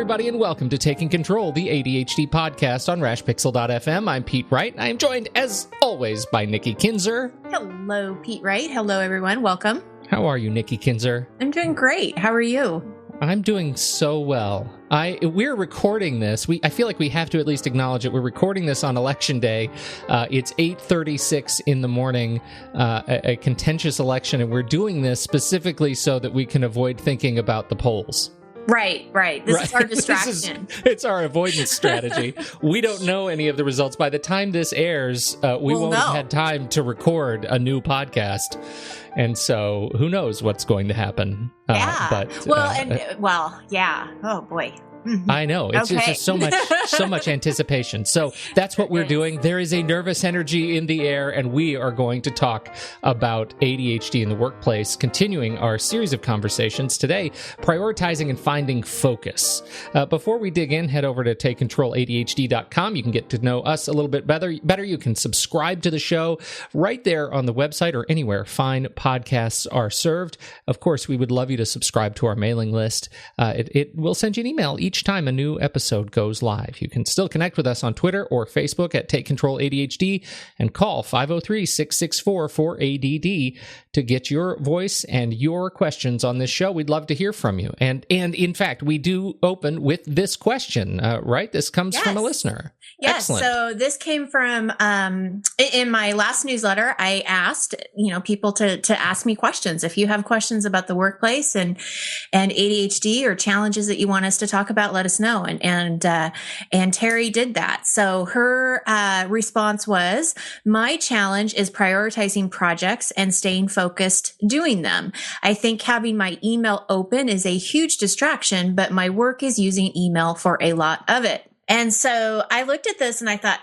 everybody, and welcome to Taking Control, the ADHD podcast on rashpixel.fm. I'm Pete Wright, and I am joined, as always, by Nikki Kinzer. Hello, Pete Wright. Hello, everyone. Welcome. How are you, Nikki Kinzer? I'm doing great. How are you? I'm doing so well. We're recording this. I feel like we have to at least acknowledge it. We're recording this on Election Day. It's 8:36 in the morning, a contentious election, and we're doing this specifically so that we can avoid thinking about the polls. Right. This is our distraction. It's our avoidance strategy. We don't know any of the results. By the time this airs, we won't have had time to record a new podcast. And so who knows what's going to happen. Yeah. Oh, boy. Mm-hmm. I know. It's just so much anticipation. So that's what we're doing. There is a nervous energy in the air, and we are going to talk about ADHD in the workplace, continuing our series of conversations today, prioritizing and finding focus. Before we dig in, head over to takecontroladhd.com. You can get to know us a little bit better. You can subscribe to the show right there on the website or anywhere fine podcasts are served. Of course, we would love you to subscribe to our mailing list. It will send you an email each time a new episode goes live. You can still connect with us on Twitter or Facebook at Take Control ADHD and call 503-664-4ADD to get your voice and your questions on this show. We'd love to hear from you. And in fact, we do open with this question, right? This comes from a listener. Yes. Excellent. So this came from, in my last newsletter, I asked, people to ask me questions. If you have questions about the workplace and ADHD or challenges that you want us to talk about, let us know. And Terry did that. So her response was, my challenge is prioritizing projects and staying focused doing them. I think having my email open is a huge distraction, but my work is using email for a lot of it. And so I looked at this and I thought,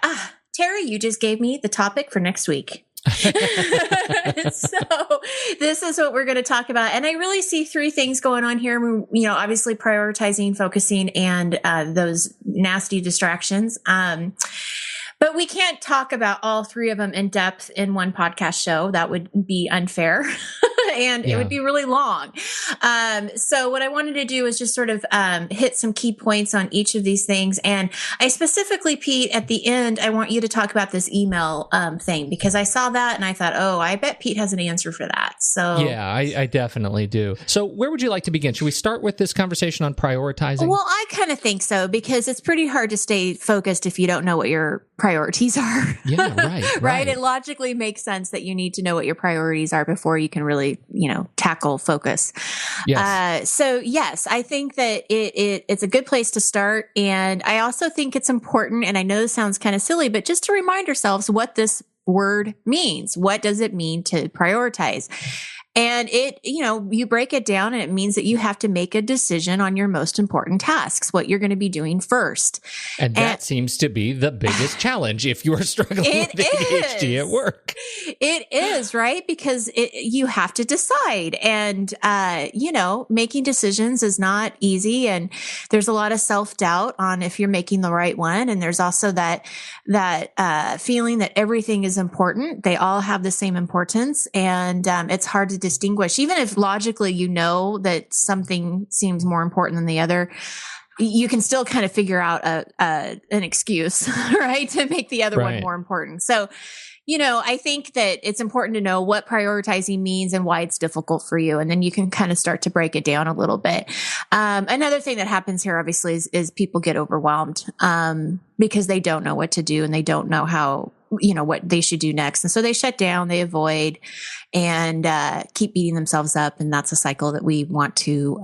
Terry, you just gave me the topic for next week. So this is what we're going to talk about. And I really see three things going on here. Obviously prioritizing, focusing, and those nasty distractions. But we can't talk about all three of them in depth in one podcast show. That would be unfair. And it would be really long. So what I wanted to do is just sort of hit some key points on each of these things. And I specifically, Pete, at the end, I want you to talk about this email thing, because I saw that and I thought, I bet Pete has an answer for that. So yeah, I definitely do. So where would you like to begin? Should we start with this conversation on prioritizing? Well, I kind of think so, because it's pretty hard to stay focused if you don't know what your priorities are. Yeah, right. Right. It logically makes sense that you need to know what your priorities are before you can really, tackle focus. Yes. So yes, I think that it's a good place to start. And I also think it's important, and I know this sounds kind of silly, but just to remind ourselves what this word means. What does it mean to prioritize? And you break it down, and it means that you have to make a decision on your most important tasks, what you're going to be doing first. And that seems to be the biggest challenge if you're struggling with ADHD at work. It is, right? Because you have to decide. And, making decisions is not easy. And there's a lot of self-doubt on if you're making the right one. And there's also that feeling that everything is important. They all have the same importance. And it's hard to distinguish, even if logically you know that something seems more important than the other. You can still kind of figure out an excuse, right, to make the other one more important. So, I think that it's important to know what prioritizing means and why it's difficult for you. And then you can kind of start to break it down a little bit. Another thing that happens here, obviously, is people get overwhelmed because they don't know what to do and they don't know how, what they should do next. And so they shut down, they avoid, and keep beating themselves up. And that's a cycle that we want to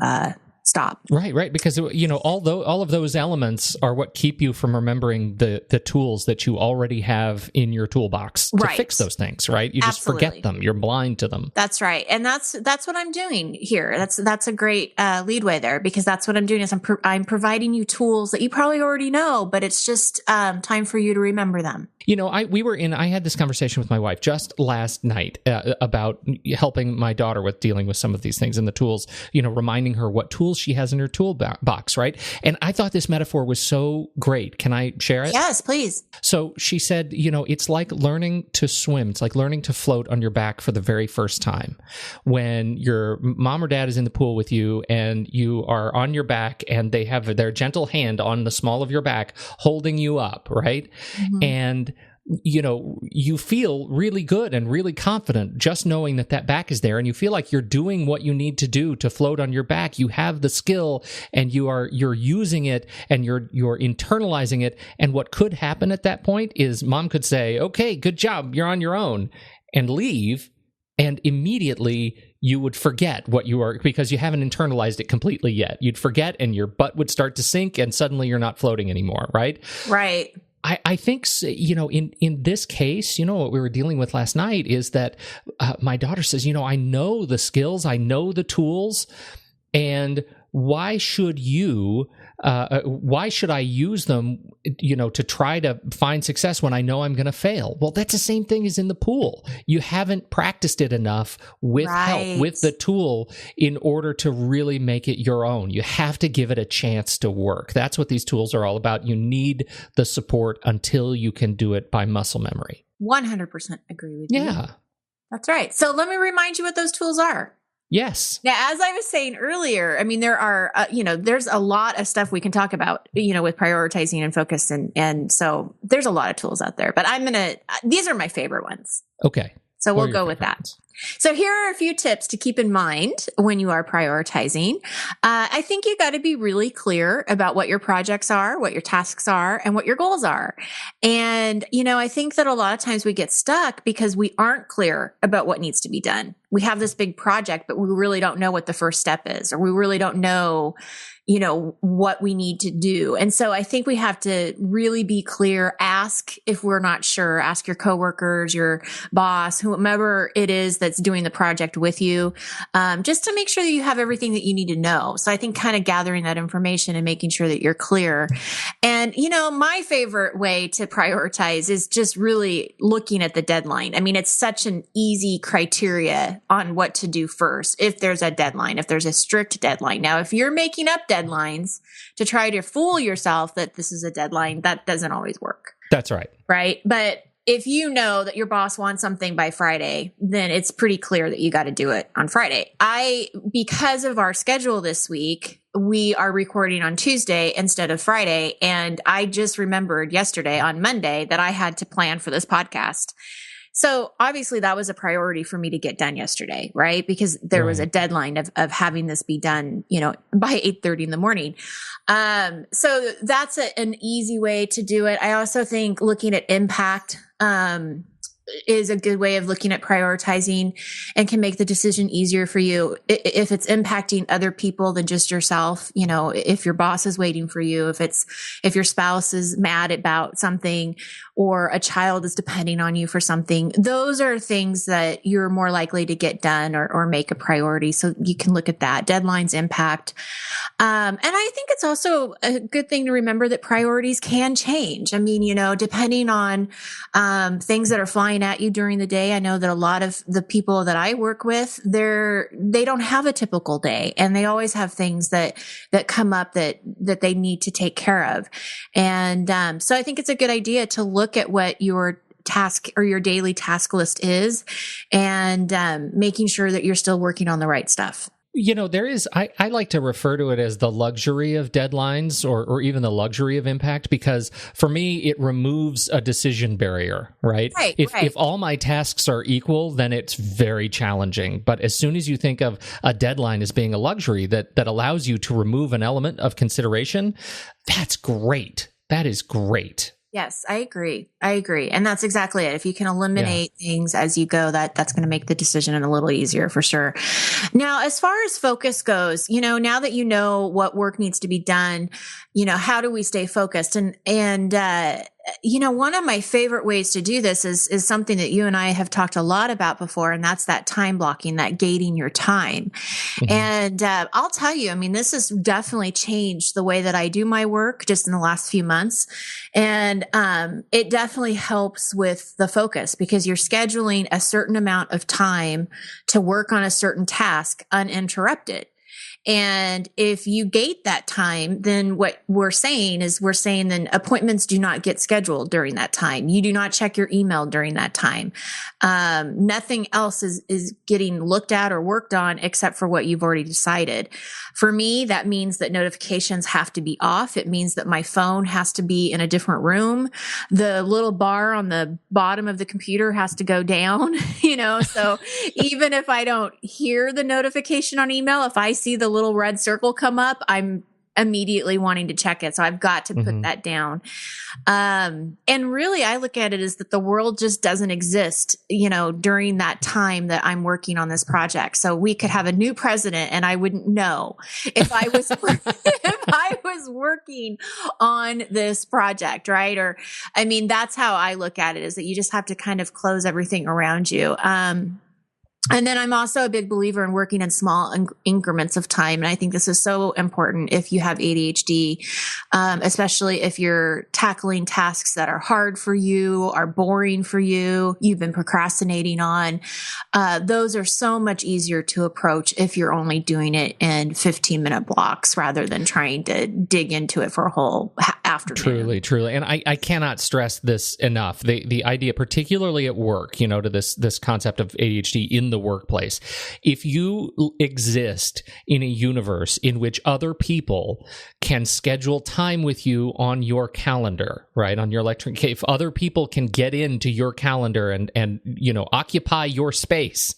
stop. Right. Because, all of those elements are what keep you from remembering the tools that you already have in your toolbox to fix those things, right? You just forget them. You're blind to them. That's right. And that's what I'm doing here. That's a great leadway there, because that's what I'm doing is I'm providing you tools that you probably already know, but it's just time for you to remember them. I had this conversation with my wife just last night about helping my daughter with dealing with some of these things and the tools, reminding her what tools tools she has in her toolbox, right? And I thought this metaphor was so great. Can I share it? Yes, please. So she said, it's like learning to swim. It's like learning to float on your back for the very first time. When your mom or dad is in the pool with you and you are on your back and they have their gentle hand on the small of your back holding you up, right? Mm-hmm. And you feel really good and really confident just knowing that back is there, and you feel like you're doing what you need to do to float on your back. You have the skill and you're using it and you're internalizing it. And what could happen at that point is mom could say, okay, good job, you're on your own, and leave. And immediately you would forget what you are, because you haven't internalized it completely yet. You'd forget and your butt would start to sink and suddenly you're not floating anymore, right? Right. I think, in this case, what we were dealing with last night is that my daughter says, I know the skills, I know the tools, and why should I use them, to try to find success when I know I'm going to fail? Well, that's the same thing as in the pool. You haven't practiced it enough with help, with the tool, in order to really make it your own. You have to give it a chance to work. That's what these tools are all about. You need the support until you can do it by muscle memory. 100% agree with you. Yeah. That's right. So let me remind you what those tools are. Yes. Now, as I was saying earlier, I mean, there are, there's a lot of stuff we can talk about, with prioritizing and focus. And so there's a lot of tools out there, but these are my favorite ones. Okay. So we'll go with that. So here are a few tips to keep in mind when you are prioritizing. I think you got to be really clear about what your projects are, what your tasks are, and what your goals are. And, I think that a lot of times we get stuck because we aren't clear about what needs to be done. We have this big project, but we really don't know what the first step is, or we really don't know, what we need to do. And so I think we have to really be clear. Ask if we're not sure. Ask your coworkers, your boss, whomever it is that's doing the project with you, just to make sure that you have everything that you need to know. So I think kind of gathering that information and making sure that you're clear. And, my favorite way to prioritize is just really looking at the deadline. I mean, it's such an easy criteria on what to do first. If there's a deadline, if there's a strict deadline. Now, if you're making up deadlines to try to fool yourself that this is a deadline, that doesn't always work. That's right. Right. But if you know that your boss wants something by Friday, then it's pretty clear that you got to do it on Friday. Because of our schedule this week, we are recording on Tuesday instead of Friday. And I just remembered yesterday on Monday that I had to plan for this podcast. So obviously that was a priority for me to get done yesterday, right? Because there was a deadline of having this be done, by 8:30 in the morning. So that's an easy way to do it. I also think looking at impact, is a good way of looking at prioritizing and can make the decision easier for you. If it's impacting other people than just yourself, if your boss is waiting for you, if your spouse is mad about something, or a child is depending on you for something, those are things that you're more likely to get done or make a priority. So you can look at that. Deadlines, impact. And I think it's also a good thing to remember that priorities can change. I mean, depending on things that are flying at you during the day. I know that a lot of the people that I work with, they don't have a typical day, and they always have things that come up that they need to take care of. And so I think it's a good idea to look at what your task or your daily task list is, and making sure that you're still working on the right stuff. There is, I like to refer to it as the luxury of deadlines, or even the luxury of impact, because for me, it removes a decision barrier, right? If all my tasks are equal, then it's very challenging. But as soon as you think of a deadline as being a luxury that allows you to remove an element of consideration, that's great. That is great. Yes, I agree. And that's exactly it. If you can eliminate things as you go, that's going to make the decision a little easier for sure. Now, as far as focus goes, now that you know what work needs to be done, how do we stay focused? And one of my favorite ways to do this is something that you and I have talked a lot about before, and that's that time blocking, that gating your time. Mm-hmm. And I'll tell you, I mean, this has definitely changed the way that I do my work just in the last few months. And it definitely helps with the focus, because you're scheduling a certain amount of time to work on a certain task uninterrupted. And if you gate that time, then what we're saying then appointments do not get scheduled during that time. You do not check your email during that time. Nothing else is getting looked at or worked on except for what you've already decided. For me, that means that notifications have to be off. It means that my phone has to be in a different room. The little bar on the bottom of the computer has to go down, so even if I don't hear the notification on email, if I see the little red circle come up, I'm immediately wanting to check it. So I've got to put that down. And really, I look at it as that the world just doesn't exist, during that time that I'm working on this project. So we could have a new president and I wouldn't know if I was, if I was working on this project, right? That's how I look at it, is that you just have to kind of close everything around you. And then I'm also a big believer in working in small increments of time. And I think this is so important if you have ADHD, especially if you're tackling tasks that are hard for you, are boring for you, you've been procrastinating on. Those are so much easier to approach if you're only doing it in 15-minute blocks rather than trying to dig into it for a whole afternoon. Truly. And I cannot stress this enough. The idea, particularly at work, to this concept of ADHD in the workplace. If you exist in a universe in which other people can schedule time with you on your calendar, right, on your electronic, if other people can get into your calendar and occupy your space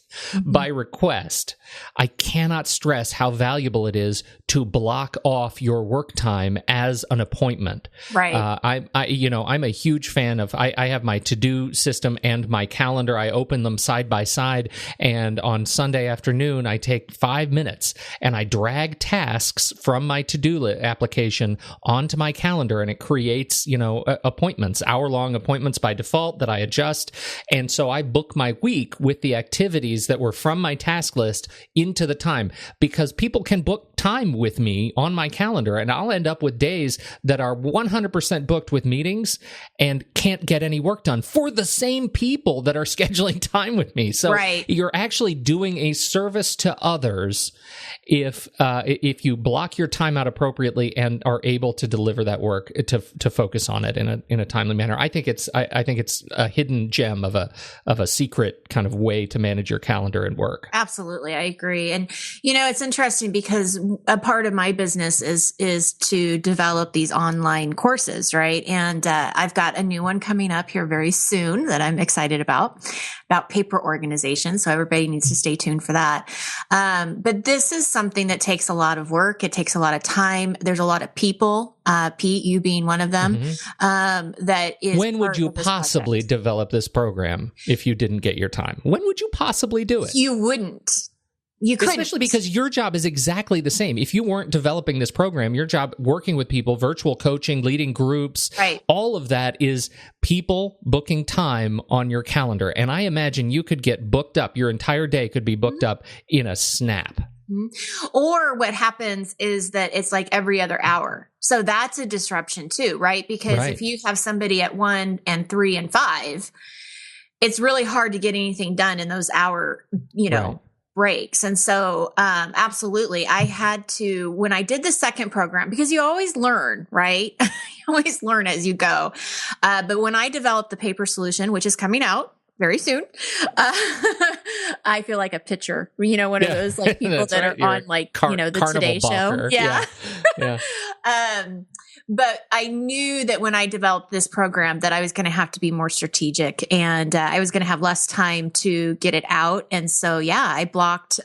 by request, I cannot stress how valuable it is to block off your work time as an appointment. Right. I'm a huge fan of, I have my to-do system and my calendar. I open them side by side. And on Sunday afternoon, I take 5 minutes and I drag tasks from my to-do application onto my calendar, and it creates, appointments, hour-long appointments by default that I adjust. And so I book my week with the activities that were from my task list into the time, because people can book time with me on my calendar, and I'll end up with days that are 100% booked with meetings and can't get any work done for the same people that are scheduling time with me. So you're actually doing a service to others if you block your time out appropriately and are able to deliver that work to focus on it in a timely manner. I think it's a hidden gem of a secret kind of way to manage your calendar and work. Absolutely, I agree. And it's interesting because a part of my business is to develop these online courses, right? And I've got a new one coming up here very soon that I'm excited about paper organization. So everybody needs to stay tuned for that. But this is something that takes a lot of work. It takes a lot of time. There's a lot of people, Pete, you being one of them, that is. When would you possibly develop this program if you didn't get your time? When would you possibly do it? You wouldn't. You couldn't. Especially because your job is exactly the same. If you weren't developing this program, your job working with people, virtual coaching, leading groups, all of that is people booking time on your calendar. And I imagine you could get booked up. Your entire day could be booked up in a snap. Or what happens is that it's like every other hour. So that's a disruption too, right? Because if you have somebody at 1 and 3 and 5, it's really hard to get anything done in those hour, breaks. And so, absolutely, I had to, when I did the second program, because you always learn, right? You always learn as you go. But when I developed the paper solution, which is coming out very soon, I feel like a pitcher, one of those like people that are on like, the Today Show. Yeah. But I knew that when I developed this program that I was going to have to be more strategic, and I was going to have less time to get it out. And so, I blocked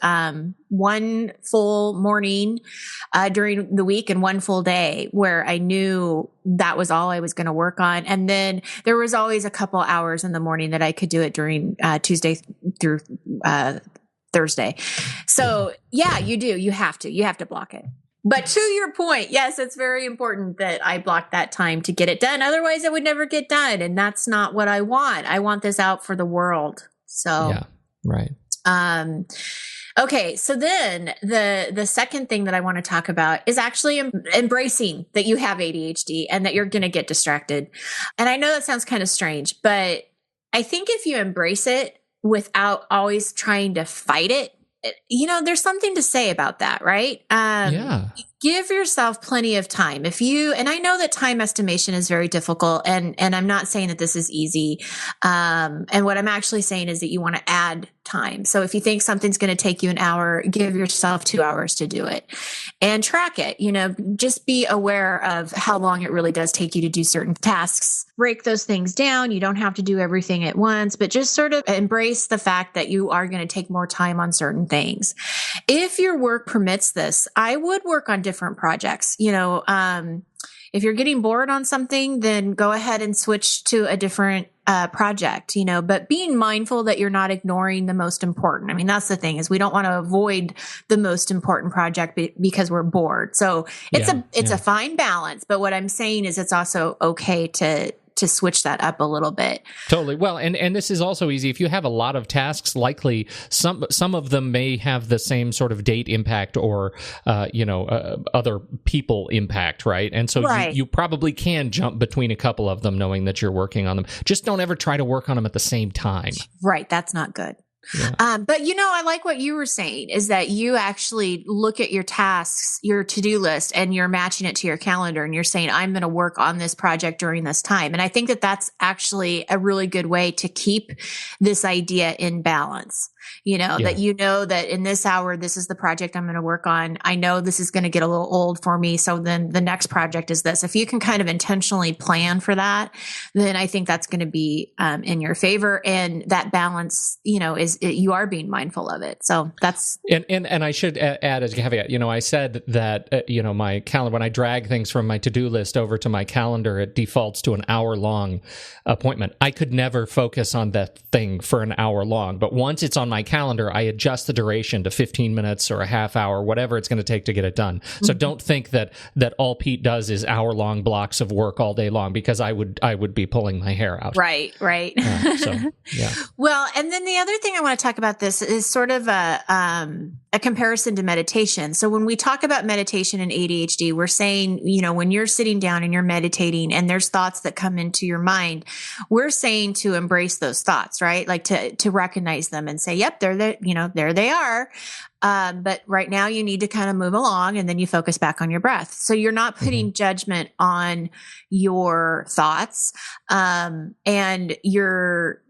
one full morning during the week and one full day where I knew that was all I was going to work on. And then there was always a couple hours in the morning that I could do it during Tuesday through Thursday. So you do. You have to block it. But to your point, yes, it's very important that I block that time to get it done. Otherwise, it would never get done. And that's not what I want. I want this out for the world. So, okay. So then the second thing that I want to talk about is actually embracing that you have ADHD and that you're going to get distracted. And I know that sounds kind of strange, but I think if you embrace it without always trying to fight it, there's something to say about that, right? Yeah. Give yourself plenty of time. And I know that time estimation is very difficult, and I'm not saying that this is easy. And what I'm actually saying is that you want to add time. So if you think something's going to take you an hour, give yourself 2 hours to do it and track it. Just be aware of how long it really does take you to do certain tasks. Break those things down. You don't have to do everything at once, but just sort of embrace the fact that you are going to take more time on certain things. If your work permits this, I would work on different projects. If you're getting bored on something, then go ahead and switch to a different project, but being mindful that you're not ignoring the most important. I mean, that's the thing, is we don't want to avoid the most important project because we're bored. So it's a fine balance. But what I'm saying is it's also okay to switch that up a little bit. Totally. Well, and this is also easy. If you have a lot of tasks, likely some of them may have the same sort of date impact or, other people impact, right? And so you probably can jump between a couple of them knowing that you're working on them. Just don't ever try to work on them at the same time. Right. That's not good. Yeah. But I like what you were saying, is that you actually look at your tasks, your to-do list, and you're matching it to your calendar, and you're saying, I'm going to work on this project during this time. And I think that that's actually a really good way to keep this idea in balance. That in this hour, this is the project I'm going to work on. I know this is going to get a little old for me. So then the next project is this. If you can kind of intentionally plan for that, then I think that's going to be in your favor. And that balance, you are being mindful of it. So that's. And I should add as a caveat, I said that, my calendar, when I drag things from my to-do list over to my calendar, it defaults to an hour-long appointment. I could never focus on that thing for an hour long, but once it's on my calendar, I adjust the duration to 15 minutes or a half hour, whatever it's going to take to get it done. So don't think that all Pete does is hour-long blocks of work all day long, because I would be pulling my hair out. Right. Yeah. Well, and then the other thing I want to talk about this is sort of a comparison to meditation. So when we talk about meditation and ADHD, we're saying, when you're sitting down and you're meditating and there's thoughts that come into your mind, we're saying to embrace those thoughts, right? Like to recognize them and say, yep, there they are. But right now you need to kind of move along, and then you focus back on your breath. So you're not putting judgment on your thoughts. And you're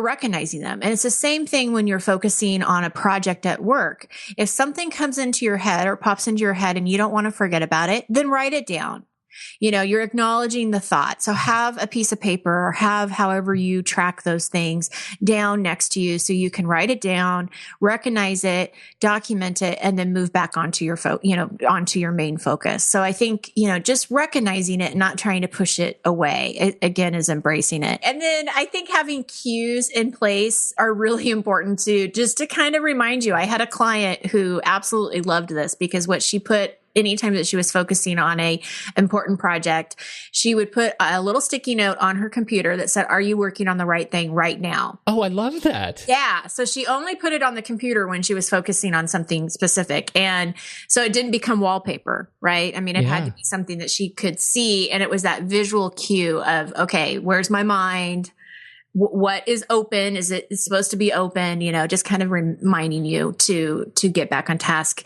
recognizing them. And it's the same thing when you're focusing on a project at work. If something comes into your head or pops into your head and you don't want to forget about it, then write it down. You're acknowledging the thought. So have a piece of paper, or have however you track those things down next to you so you can write it down, recognize it, document it, and then move back onto your onto your main focus. So I think, just recognizing it, not trying to push it away, again, is embracing it. And then I think having cues in place are really important too, just to kind of remind you. I had a client who absolutely loved this, because what she put anytime that she was focusing on a important project, she would put a little sticky note on her computer that said, are you working on the right thing right now? Oh, I love that. Yeah. So she only put it on the computer when she was focusing on something specific. And so it didn't become wallpaper, right? I mean, it had to be something that she could see. And it was that visual cue of, okay, where's my mind? What is open? Is it supposed to be open? Just kind of reminding you to get back on task.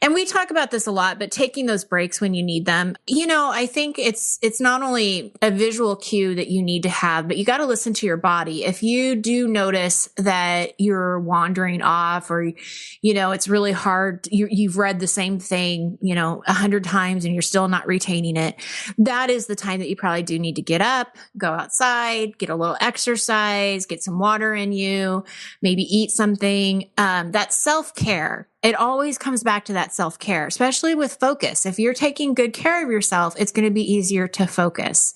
And we talk about this a lot, but taking those breaks when you need them, I think it's not only a visual cue that you need to have, but you got to listen to your body. If you do notice that you're wandering off, or, it's really hard, you've read the same thing, 100 times and you're still not retaining it, that is the time that you probably do need to get up, go outside, get a little exercise, get some water in you, maybe eat something. That self-care. It always comes back to that self-care, especially with focus. If you're taking good care of yourself, it's going to be easier to focus.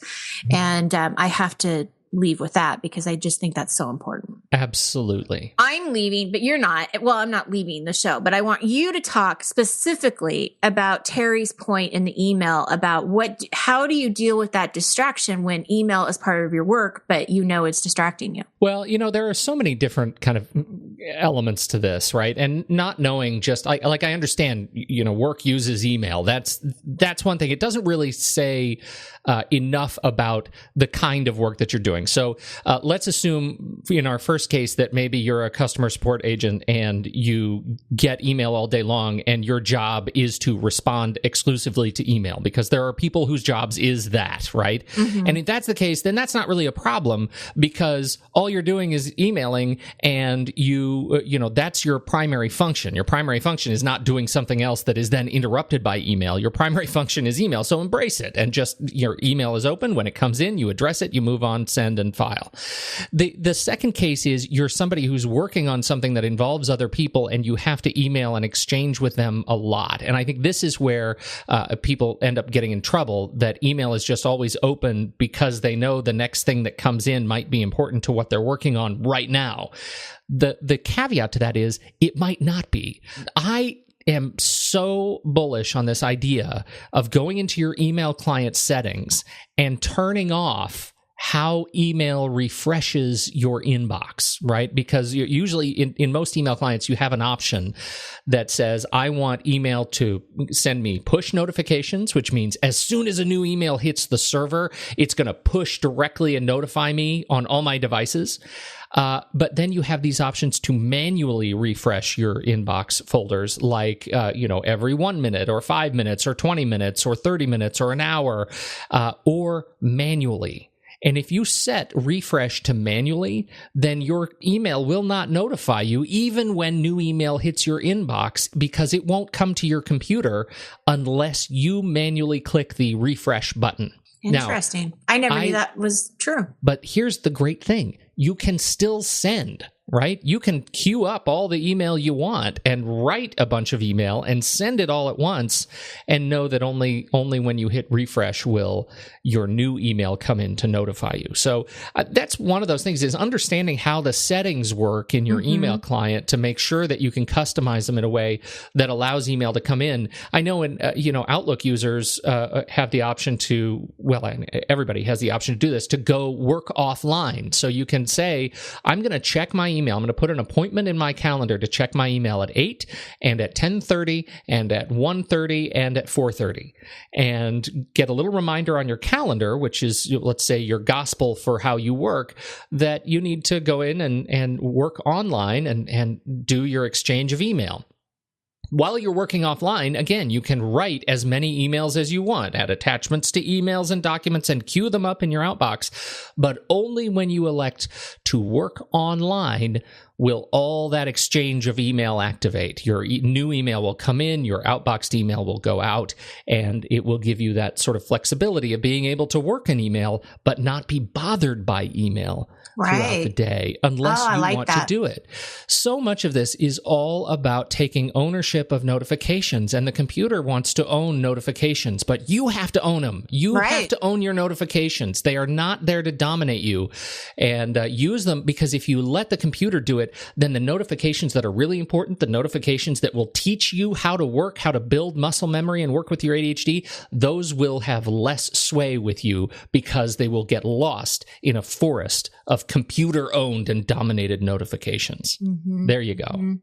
And I have to leave with that, because I just think that's so important. Absolutely. I'm leaving, but you're not. Well, I'm not leaving the show, but I want you to talk specifically about Terry's point in the email about how do you deal with that distraction when email is part of your work, but it's distracting you? Well, there are so many different kind of elements to this, right? And not knowing just I understand, work uses email. That's one thing. It doesn't really say enough about the kind of work that you're doing. So let's assume in our first case that maybe you're a customer support agent and you get email all day long, and your job is to respond exclusively to email, because there are people whose jobs is that, right? Mm-hmm. And if that's the case, then that's not really a problem, because all you're doing is emailing, and that's your primary function. Your primary function is not doing something else that is then interrupted by email. Your primary function is email. So embrace it, and just your email is open. When it comes in, you address it, you move on, send, and file. The second case is you're somebody who's working on something that involves other people, and you have to email and exchange with them a lot. And I think this is where people end up getting in trouble, that email is just always open because they know the next thing that comes in might be important to what they're working on right now. The caveat to that is it might not be. I am so bullish on this idea of going into your email client settings and turning off how email refreshes your inbox, right? Because usually in most email clients, you have an option that says, I want email to send me push notifications, which means as soon as a new email hits the server, it's going to push directly and notify me on all my devices. But then you have these options to manually refresh your inbox folders, like, every 1 minute or 5 minutes or 20 minutes or 30 minutes or an hour, or manually. And if you set refresh to manually, then your email will not notify you even when new email hits your inbox, because it won't come to your computer unless you manually click the refresh button. Interesting. Now, I never knew that was true. But here's the great thing. You can still send, right? You can queue up all the email you want and write a bunch of email and send it all at once, and know that only when you hit refresh will your new email come in to notify you. So that's one of those things, is understanding how the settings work in your email client to make sure that you can customize them in a way that allows email to come in. I know Outlook users have the option to, everybody has the option to do this, to go work offline. So you can say, I'm going to check my email. I'm going to put an appointment in my calendar to check my email at 8 and at 10:30 and at 1:30 and at 4:30, and get a little reminder on your calendar, which is, let's say, your gospel for how you work, that you need to go in and work online and do your exchange of email. While you're working offline, again, you can write as many emails as you want, add attachments to emails and documents, and queue them up in your outbox. But only when you elect to work online will all that exchange of email activate. Your new email will come in, your outboxed email will go out, and it will give you that sort of flexibility of being able to work an email, but not be bothered by email throughout the day, unless you want to do it. So much of this is all about taking ownership of notifications, and the computer wants to own notifications, but you have to own them. You have to own your notifications. They are not there to dominate you, and use them, because if you let the computer do it, then the notifications that are really important, the notifications that will teach you how to work, how to build muscle memory and work with your ADHD, those will have less sway with you, because they will get lost in a forest of computer-owned and dominated notifications. There you go.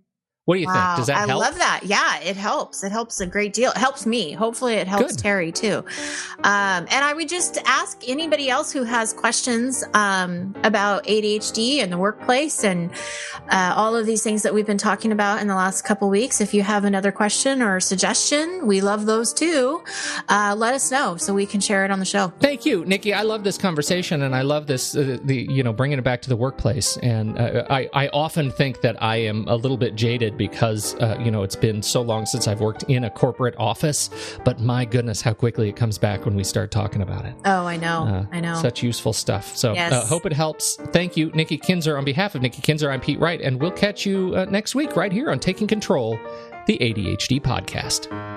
What do you think? Does that help? I love that. Yeah, it helps. It helps a great deal. It helps me. Hopefully it helps Terry too. And I would just ask anybody else who has questions about ADHD and the workplace and all of these things that we've been talking about in the last couple weeks. If you have another question or suggestion, we love those too. Let us know so we can share it on the show. Thank you, Nikki. I love this conversation, and I love this, bringing it back to the workplace. And I often think that I am a little bit jaded because, it's been so long since I've worked in a corporate office, but my goodness, how quickly it comes back when we start talking about it. Oh, I know. Such useful stuff. So hope it helps. Thank you, Nikki Kinzer. On behalf of Nikki Kinzer, I'm Pete Wright, and we'll catch you next week right here on Taking Control, the ADHD podcast.